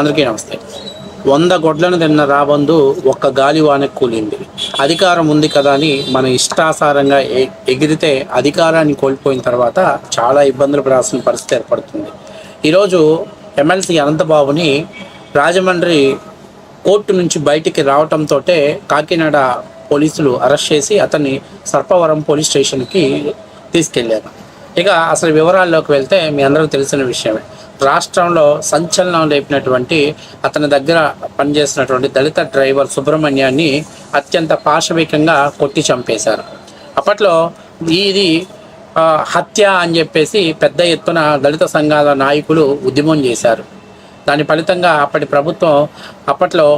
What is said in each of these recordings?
అందరికీ నమస్తే. 100 గొడ్లను తిన్న రాబందు ఒక్క గాలివానకు కూలింది. అధికారం ఉంది కదా అని మన ఇష్టాసారంగా ఎగిరితే అధికారాన్ని కోల్పోయిన తర్వాత చాలా ఇబ్బందులు పడాల్సిన పరిస్థితి ఏర్పడుతుంది. ఈరోజు ఎమ్మెల్సీ అనంతబాబుని రాజమండ్రి కోర్టు నుంచి బయటికి రావటంతో కాకినాడ పోలీసులు అరెస్ట్ చేసి అతన్ని సర్పవరం పోలీస్ స్టేషన్కి తీసుకెళ్లారు. ఇక అసలు వివరాల్లోకి వెళ్తే మీ అందరికీ తెలిసిన విషయమే. రాష్ట్రంలో సంచలనం లేపినటువంటి అతని దగ్గర పనిచేసినటువంటి దళిత డ్రైవర్ సుబ్రహ్మణ్యాన్ని అత్యంత పాశవికంగా కొట్టి చంపేశారు. అప్పట్లో ఇది హత్య అని చెప్పేసి పెద్ద ఎత్తున దళిత సంఘాల నాయకులు ఉద్యమం చేశారు. దాని ఫలితంగా అప్పటి ప్రభుత్వం అప్పట్లో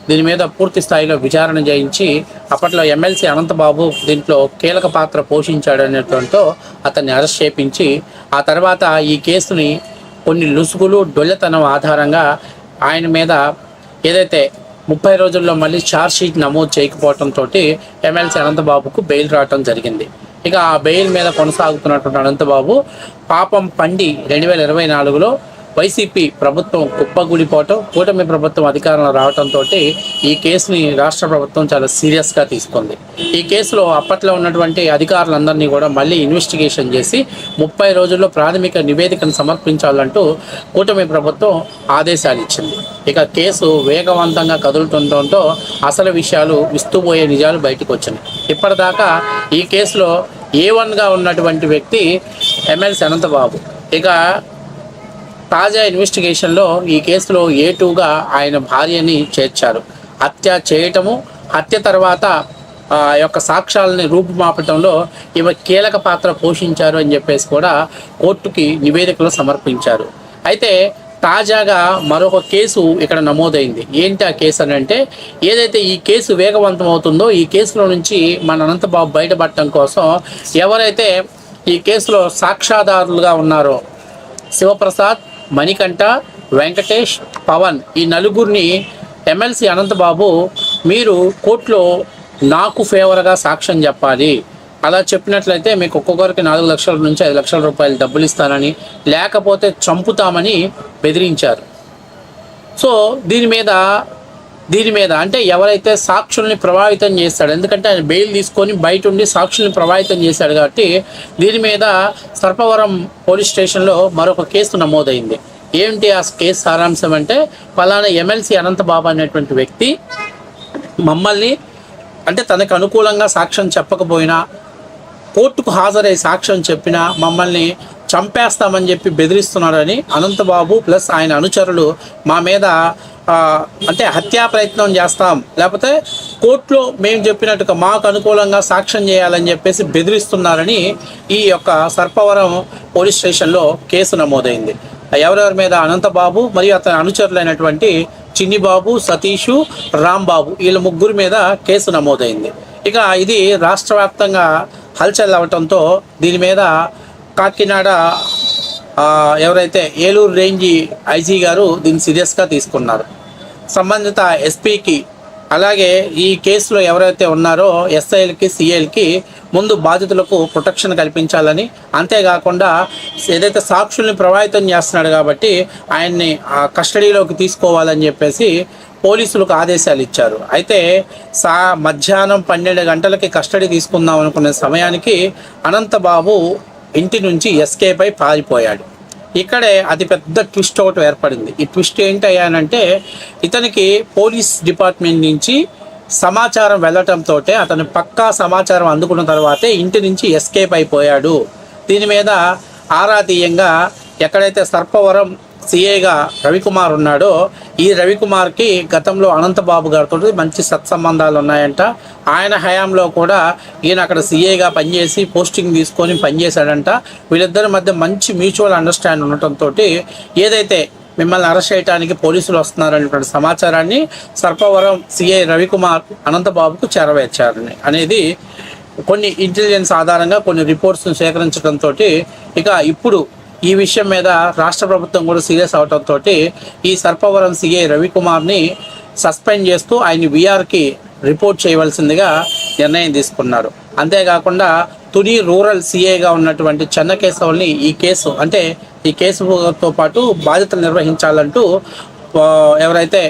దీని మీద పూర్తి స్థాయిలో విచారణ చేయించి అప్పట్లో ఎమ్మెల్సీ అనంతబాబు దీంట్లో కీలక పాత్ర పోషించాడు అనేటువంటి అతన్ని అరెస్ట్ చేయించి ఆ తర్వాత ఈ కేసుని కొన్ని లుసుగులు డొల్లతనం ఆధారంగా ఆయన మీద ఏదైతే 30 రోజుల్లో మళ్ళీ ఛార్జ్షీట్ నమోదు చేయకపోవడంతో ఎమ్మెల్సీ అనంతబాబుకు బెయిల్ రావడం జరిగింది. ఇక ఆ బెయిల్ మీద కొనసాగుతున్నటువంటి అనంతబాబు పాపం పండి 2024లో వైసీపీ ప్రభుత్వం కుప్పగూలిపోవటం, కూటమి ప్రభుత్వం అధికారంలో రావడంతో ఈ కేసుని రాష్ట్ర ప్రభుత్వం చాలా సీరియస్గా తీసుకుంది. ఈ కేసులో అప్పట్లో ఉన్నటువంటి అధికారులందరినీ కూడా మళ్ళీ ఇన్వెస్టిగేషన్ చేసి 30 రోజుల్లో ప్రాథమిక నివేదికను సమర్పించాలంటూ కూటమి ప్రభుత్వం ఆదేశాలు ఇచ్చింది. ఇక కేసు వేగవంతంగా కదులుతుండటంతో అసలు విషయాలు విస్తుపోయే నిజాలు బయటకు వచ్చినాయి. ఇప్పటిదాకా ఈ కేసులో A1గా ఉన్నటువంటి వ్యక్తి ఎమ్మెల్సీ అనంతబాబు. ఇక తాజా ఇన్వెస్టిగేషన్లో ఈ కేసులో A2గా ఆయన భార్యని చేర్చారు. హత్య చేయటము, హత్య తర్వాత యొక్క సాక్ష్యాలని రూపుమాపటంలో ఈమె కీలక పాత్ర పోషించారు అని చెప్పేసి కూడా కోర్టుకి నివేదికలు సమర్పించారు. అయితే తాజాగా మరొక కేసు ఇక్కడ నమోదైంది. ఏంటి ఆ కేసు అని అంటే, ఏదైతే ఈ కేసు వేగవంతం అవుతుందో ఈ కేసులో నుంచి మన అనంతబాబు బయటపడటం కోసం ఎవరైతే ఈ కేసులో సాక్ష్యాధారులుగా ఉన్నారో శివప్రసాద్, మణికంఠ, వెంకటేష్, పవన్, ఈ నలుగురిని ఎమ్మెల్సీ అనంతబాబు మీరు కోర్టులో నాకు ఫేవర్గా సాక్ష్యం చెప్పాలి, అలా చెప్పినట్లయితే మీకు ఒక్కొక్కరికి 4 లక్షల నుంచి 5 లక్షల రూపాయలు డబ్బులు ఇస్తానని, లేకపోతే చంపుతామని బెదిరించారు. సో దీని మీద అంటే ఎవరైతే సాక్షుల్ని ప్రభావితం చేస్తాడు, ఎందుకంటే ఆయన బెయిల్ తీసుకొని బయట ఉండి సాక్షుల్ని ప్రభావితం చేశాడు కాబట్టి దీని మీద సర్పవరం పోలీస్ స్టేషన్లో మరొక కేసు నమోదైంది. ఏంటి ఆ కేసు సారాంశం అంటే, ఫలానా ఎమ్మెల్సీ అనంతబాబు అనేటువంటి వ్యక్తి మమ్మల్ని అంటే తనకు అనుకూలంగా సాక్ష్యం చెప్పకపోయినా, కోర్టుకు హాజరై సాక్ష్యం చెప్పినా మమ్మల్ని చంపేస్తామని చెప్పి బెదిరిస్తున్నారని అనంతబాబు ప్లస్ ఆయన అనుచరులు మా మీద అంటే హత్యా ప్రయత్నం చేస్తాం, లేకపోతే కోర్టులో మేము చెప్పినట్టుగా మాకు అనుకూలంగా సాక్ష్యం చేయాలని చెప్పేసి బెదిరిస్తున్నారని ఈ యొక్క సర్పవరం పోలీస్ స్టేషన్లో కేసు నమోదైంది. ఎవరెవరి మీద? అనంతబాబు మరియు అతని అనుచరులైనటువంటి చిన్నిబాబు, సతీషు, రాంబాబు, వీళ్ళ ముగ్గురు మీద కేసు నమోదైంది. ఇక ఇది రాష్ట్ర వ్యాప్తంగా హల్చల్ అవ్వటంతో దీని మీద కాకినాడ ఎవరైతే ఏలూరు రేంజ్ ఐజీ గారు దీన్ని సీరియస్గా తీసుకున్నారు. సంబంధిత ఎస్పీకి అలాగే ఈ కేసులో ఎవరైతే ఉన్నారో ఎస్ఐలకి, సిఐలకి ముందు బాధితులకు ప్రొటెక్షన్ కల్పించాలని, అంతేకాకుండా ఏదైతే సాక్షుల్ని ప్రభావితం చేస్తున్నాడు కాబట్టి ఆయన్ని కస్టడీలోకి తీసుకోవాలని చెప్పేసి పోలీసులకు ఆదేశాలు ఇచ్చారు. అయితే మధ్యాహ్నం 12 గంటలకి కస్టడీ తీసుకుందాం అనుకునే సమయానికి అనంతబాబు ఇంటి నుంచి ఎస్కేప్ అయి పారిపోయాడు. ఇక్కడే అతిపెద్ద ట్విస్ట్ ఒకటి ఏర్పడింది. ఈ ట్విస్ట్ ఏంటయ్యానంటే, ఇతనికి పోలీస్ డిపార్ట్మెంట్ నుంచి సమాచారం వెళ్ళటంతో అతను పక్కా సమాచారం అందుకున్న తర్వాతే ఇంటి నుంచి ఎస్కేప్ అయిపోయాడు. దీని మీద ఆరా తీయంగా ఎక్కడైతే సర్పవరం సిఐగా రవికుమార్ ఉన్నాడో ఈ రవికుమార్కి గతంలో అనంతబాబు గారితో మంచి సత్సంబంధాలు ఉన్నాయంట. ఆయన హయాంలో కూడా ఈయన అక్కడ సిఐగా పనిచేసి పోస్టింగ్ తీసుకొని పనిచేశాడంట. వీళ్ళిద్దరి మధ్య మంచి మ్యూచువల్ అండర్స్టాండింగ్ ఉండటంతో ఏదైతే మిమ్మల్ని అరెస్ట్ చేయడానికి పోలీసులు వస్తున్నారనేటువంటి సమాచారాన్ని సర్పవరం సిఐ రవికుమార్ అనంతబాబుకు చేరవేర్చారని అనేది కొన్ని ఇంటెలిజెన్స్ ఆధారంగా కొన్ని రిపోర్ట్స్ను సేకరించడంతో ఇక ఇప్పుడు ఈ విషయం మీద రాష్ట్ర ప్రభుత్వం కూడా సీరియస్ అవడంతో ఈ సర్పవరం సిఐ రవికుమార్ని సస్పెండ్ చేస్తూ ఆయన విఆర్కి రిపోర్ట్ చేయవలసిందిగా నిర్ణయం తీసుకున్నారు. అంతేకాకుండా తుని రూరల్ సిఐగా ఉన్నటువంటి చెన్నకేశవుల్ని ఈ కేసుతో పాటు బాధ్యతలు నిర్వహించాలంటూ ఎవరైతే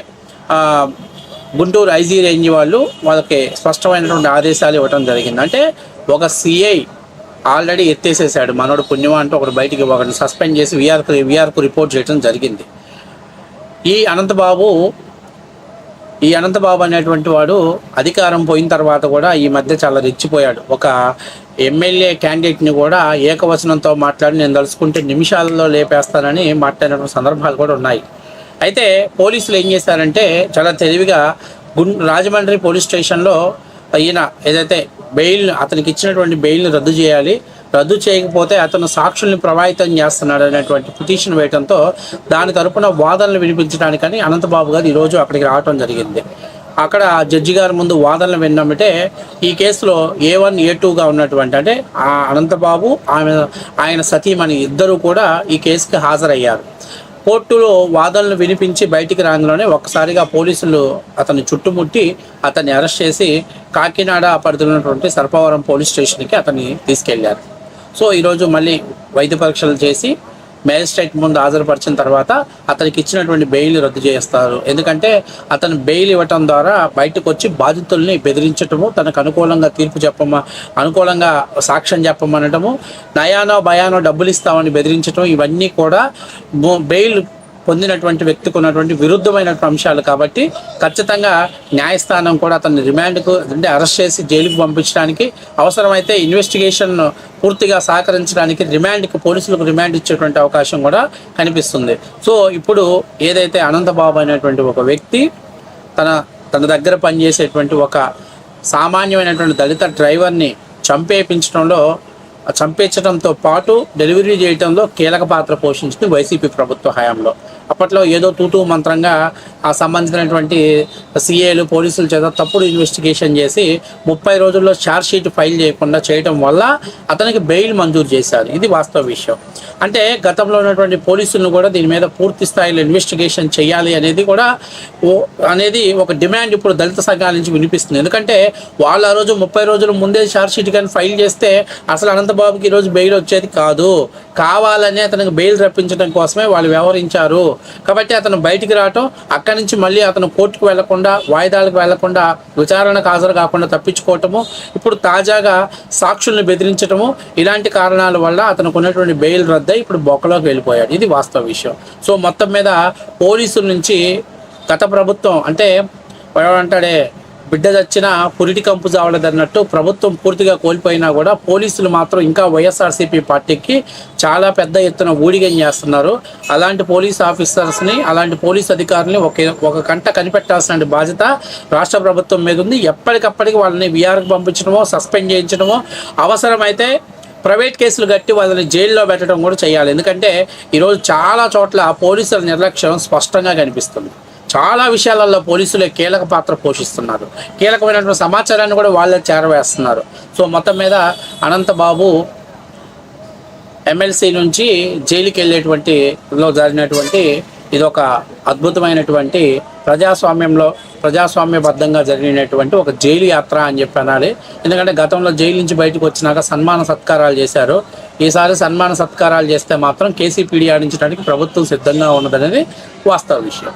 గుంటూరు ఐజీ రేంజ్ వాళ్ళు వాళ్ళకి స్పష్టమైనటువంటి ఆదేశాలు ఇవ్వడం జరిగింది. అంటే ఒక సిఐ ఆల్రెడీ ఎత్తేసేసాడు, మనోడు పుణ్యమా అంటూ ఒకటి బయటికి ఒకరిని సస్పెండ్ చేసి విఆర్కు రిపోర్ట్ చేయడం జరిగింది. ఈ అనంతబాబు అనేటువంటి వాడు అధికారం పోయిన తర్వాత కూడా ఈ మధ్య చాలా రెచ్చిపోయాడు. ఒక ఎమ్మెల్యే క్యాండిడేట్ని కూడా ఏకవచనంతో మాట్లాడి నేను తలుచుకుంటే నిమిషాలలో లేపేస్తానని మాట్లాడిన సందర్భాలు కూడా ఉన్నాయి. అయితే పోలీసులు ఏం చేశారంటే చాలా తెలివిగా రాజమండ్రి పోలీస్ స్టేషన్లో ఈయన ఏదైతే అతనికి ఇచ్చినటువంటి బెయిల్ని రద్దు చేయాలి, రద్దు చేయకపోతే అతను సాక్షుల్ని ప్రభావితం చేస్తున్నాడు అనేటువంటి పిటిషన్ వేయడంతో దాని తరపున వాదనలు వినిపించడానికని అనంతబాబు గారు ఈరోజు అక్కడికి రావడం జరిగింది. అక్కడ జడ్జి గారి ముందు వాదనలు విన్నామంటే ఈ కేసులో A1 A2గా ఉన్నటువంటి అంటే ఆ అనంతబాబు ఆయన సతీమణి ఇద్దరు కూడా ఈ కేసుకి హాజరయ్యారు. కోర్టులో వాదనలు వినిపించి బయటికి రాగానే ఒక్కసారిగా పోలీసులు అతన్ని చుట్టుముట్టి అతన్ని అరెస్ట్ చేసి కాకినాడ పరిధిలో ఉన్నటువంటి సర్పవరం పోలీస్ స్టేషన్కి అతన్ని తీసుకెళ్లారు. సో ఈరోజు మళ్ళీ వైద్య పరీక్షలు చేసి మేజిస్ట్రేట్ ముందు హాజరుపరిచిన తర్వాత అతనికి ఇచ్చినటువంటి బెయిల్ రద్దు చేస్తారు. ఎందుకంటే అతను బెయిల్ ఇవ్వటం ద్వారా బయటకు వచ్చి బాధితుల్ని బెదిరించటము, తనకు అనుకూలంగా అనుకూలంగా సాక్ష్యం చెప్పమనటము, నయానో భయానో డబ్బులు ఇస్తామని బెదిరించటం, ఇవన్నీ కూడా బెయిల్ పొందినటువంటి వ్యక్తికి ఉన్నటువంటి విరుద్ధమైనటువంటి అంశాలు. కాబట్టి ఖచ్చితంగా న్యాయస్థానం కూడా అతన్ని రిమాండ్కు అంటే అరెస్ట్ చేసి జైలుకు పంపించడానికి, అవసరమైతే ఇన్వెస్టిగేషన్ పూర్తిగా సహకరించడానికి పోలీసులకు రిమాండ్ ఇచ్చేటువంటి అవకాశం కూడా కనిపిస్తుంది. సో ఇప్పుడు ఏదైతే అనంతబాబు అనేటువంటి ఒక వ్యక్తి తన దగ్గర పనిచేసేటువంటి ఒక సామాన్యమైనటువంటి దళిత డ్రైవర్ని చంపేయించడంతో పాటు డెలివరీ చేయడంలో కీలక పాత్ర పోషించింది వైసీపీ ప్రభుత్వ హయాంలో. అప్పట్లో ఏదో తూతూ మంత్రంగా ఆ సంబంధించినటువంటి సిఏలు పోలీసుల చేత తప్పుడు ఇన్వెస్టిగేషన్ చేసి 30 రోజుల్లో ఛార్జ్ షీట్ ఫైల్ చేయకుండా చేయడం వల్ల అతనికి బెయిల్ మంజూరు చేశారు. ఇది వాస్తవ విషయం. అంటే గతంలో ఉన్నటువంటి పోలీసులను కూడా దీని మీద పూర్తి స్థాయిలో ఇన్వెస్టిగేషన్ చేయాలి అనేది ఒక డిమాండ్ ఇప్పుడు దళిత సంఘాల నుంచి వినిపిస్తుంది. ఎందుకంటే వాళ్ళు ఆ రోజు 30 రోజుల ముందే ఛార్జ్ షీట్ కానీ ఫైల్ చేస్తే అసలు అనంతబాబుకి ఈరోజు బెయిల్ వచ్చేది కాదు. కావాలని అతనికి బెయిల్ రప్పించడం కోసమే వాళ్ళు వ్యవహరించారు. కాబట్టి అతను బయటికి రావటం, అక్కడి నుంచి మళ్ళీ అతను కోర్టుకు వెళ్లకుండా, వాయిదాలకు వెళ్లకుండా, విచారణకు హాజరు కాకుండా తప్పించుకోవటము, ఇప్పుడు తాజాగా సాక్షుల్ని బెదిరించటము, ఇలాంటి కారణాల వల్ల అతనికి ఉన్నటువంటి బెయిల్ రద్దయి ఇప్పుడు బొక్కలోకి వెళ్ళిపోయాడు. ఇది వాస్తవ విషయం. సో మొత్తం మీద పోలీసుల నుంచి గత ప్రభుత్వం అంటే అంటాడే బిడ్డ చచ్చినా పురిటి కంపు చావలేదన్నట్టు ప్రభుత్వం పూర్తిగా కోల్పోయినా కూడా పోలీసులు మాత్రం ఇంకా వైఎస్ఆర్సీపీ పార్టీకి చాలా పెద్ద ఎత్తున ఊడిగం చేస్తున్నారు. అలాంటి పోలీస్ ఆఫీసర్స్ని, అలాంటి పోలీస్ అధికారులని ఒక కంట కనిపెట్టాల్సిన బాధ్యత రాష్ట్ర ప్రభుత్వం మీద ఉంది. ఎప్పటికప్పటికి వాళ్ళని విఆర్కి పంపించడమో, సస్పెండ్ చేయించడమో, అవసరమైతే ప్రైవేట్ కేసులు కట్టి వాళ్ళని జైల్లో పెట్టడం కూడా చేయాలి. ఎందుకంటే ఈరోజు చాలా చోట్ల పోలీసుల నిర్లక్ష్యం స్పష్టంగా కనిపిస్తుంది. చాలా విషయాలలో పోలీసులే కీలక పాత్ర పోషిస్తున్నారు. కీలకమైనటువంటి సమాచారాన్ని కూడా వాళ్ళే చేరవేస్తున్నారు. సో మొత్తం మీద అనంతబాబు ఎమ్మెల్సీ నుంచి జైలుకి వెళ్ళేటువంటిలో జరిగినటువంటి ఇదొక అద్భుతమైనటువంటి ప్రజాస్వామ్యబద్ధంగా జరిగినటువంటి ఒక జైలు యాత్ర అని చెప్పి అనాలి. ఎందుకంటే గతంలో జైలు నుంచి బయటకు వచ్చినాక సన్మాన సత్కారాలు చేశారు. ఈసారి సన్మాన సత్కారాలు చేస్తే మాత్రం కేసీపీడీ ఆడించడానికి ప్రభుత్వం సిద్ధంగా ఉన్నదనేది వాస్తవ విషయం.